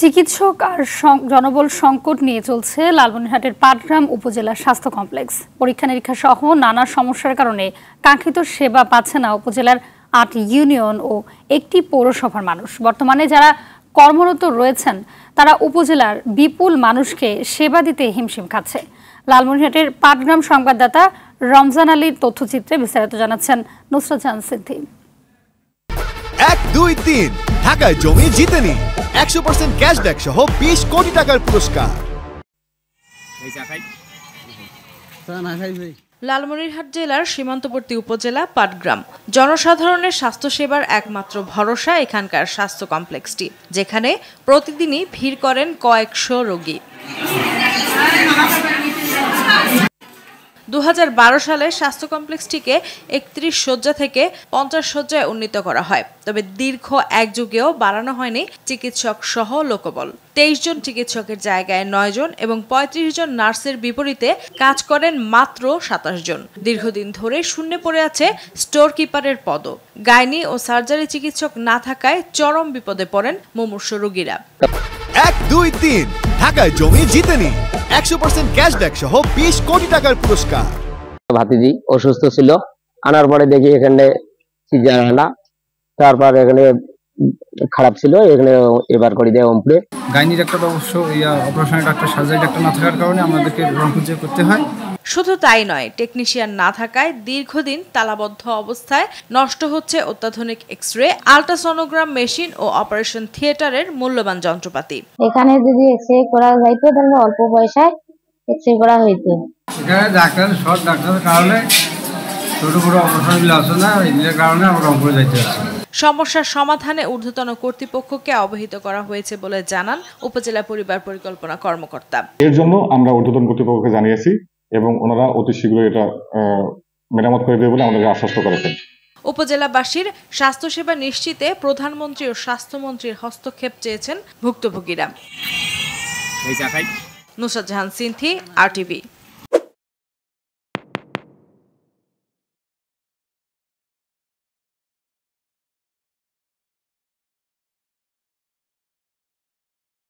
চিকিৎসক আর জনবল সংকট নিয়ে চলছে লালমনিরহাটের পাটগ্রাম উপজেলা স্বাস্থ্য কমপ্লেক্স। পরীক্ষা নিরীক্ষা সহ নানা সমস্যার কারণে কাঙ্ক্ষিত সেবা পাচ্ছে না উপজেলার ৮ ইউনিয়ন ও একটি পৌরসভার মানুষ। বর্তমানে যারা কর্মরত রয়েছেন তারা উপজেলার বিপুল মানুষকে সেবা দিতে হিমশিম খাচ্ছে। লালমনিরহাটের পাটগ্রাম সংবাদদাতা রমজান আলীর তথ্যচিত্রে বিস্তারিত জানাচ্ছেন নুসরাত জাহান সিদ্ধি। ১, ২, ৩ ঢাকায় জমি জিতে নিন ১০০% ক্যাশব্যাক সহ ২০ কোটি টাকার পুরস্কার। লালমনিরহাট জেলার সীমান্তবর্তী উপজেলা পাটগ্রাম জনসাধারণের স্বাস্থ্যসেবার একমাত্র ভরসা এখানকার স্বাস্থ্য কমপ্লেক্সটি, যেখানে প্রতিদিনই ভিড় করেন কয়েকশো রোগী। ২০১২ সালে স্বাস্থ্য কমপ্লেক্সটিকে ৩১ শয্যা থেকে ৫০ শয্যায় উন্নীত করা হয়। তবে দীর্ঘ এক যুগেও বাড়ানো হয়নি চিকিৎসক সহ লোকবল। ২৩ জন চিকিৎসকের জায়গায় ৯ জন এবং ৩৫ জন নার্সের বিপরীতে কাজ করেন মাত্র ২৭ জন। দীর্ঘদিন ধরে শূন্যে পড়ে আছে স্টোর কিপারের পদও। গাইনি ও সার্জারি চিকিৎসক না থাকায় চরম বিপদে পড়েন মুমূর্ষু রোগীরা। ১, ২, ৩ ঢাকায় জমি জিতে নিন ১০০% ক্যাশব্যাক সহ ২০ কোটি টাকার পুরস্কার। ভাতিজি অসুস্থ ছিল, আনার পরে দেখি এখানে সিজার আনা, তারপর এখানে খারাপ ছিল, এখানে এবার করে দেয় অম্পলে। গাইনি ডাক্তার অবশ্য অপারেশনের ডাক্তার, সার্জারি ডাক্তার না থাকার কারণে আমাদেরকে রংপুর যেয়ে করতে হয়। শুধু তাই নয়, টেকনিশিয়ান না থাকায় দীর্ঘদিন তালাবদ্ধ অবস্থায় নষ্ট হচ্ছে অত্যাধুনিক এক্স-রে, আল্ট্রাসনোগ্রাম মেশিন ও অপারেশন থিয়েটারের মূল্যবান যন্ত্রপাতি। এখানে যদি এক্স-রে করা যাইতো তাহলে অল্প পয়সায় এক্স-রে করা হইতো। এখানে ডাক্তারের কারণে ছোট বড় অপারেশনগুলো আসে না, এর কারণে আমরা রংপুরে যাইতে হচ্ছে। সমস্যার সমাধানে ঊর্ধ্বতন কর্তৃপক্ষকে অবহিত করা হয়েছে বলে জানান উপজেলা পরিবার পরিকল্পনা কর্মকর্তা। এর জন্য আমরা ঊর্ধ্বতন কর্তৃপক্ষকে জানিয়েছি এবং ওনারা অতি শীঘ্রই এটা মেরামত করে দেবে বলে আমাদেরকে আশ্বস্ত করেছেন। উপজেলাবাসীর স্বাস্থ্যসেবা নিশ্চিতে প্রধানমন্ত্রী ও স্বাস্থ্যমন্ত্রীর হস্তক্ষেপ চেয়েছেন ভুক্তভোগীরা। নুসরাত জাহান সিন্ধি, RTV।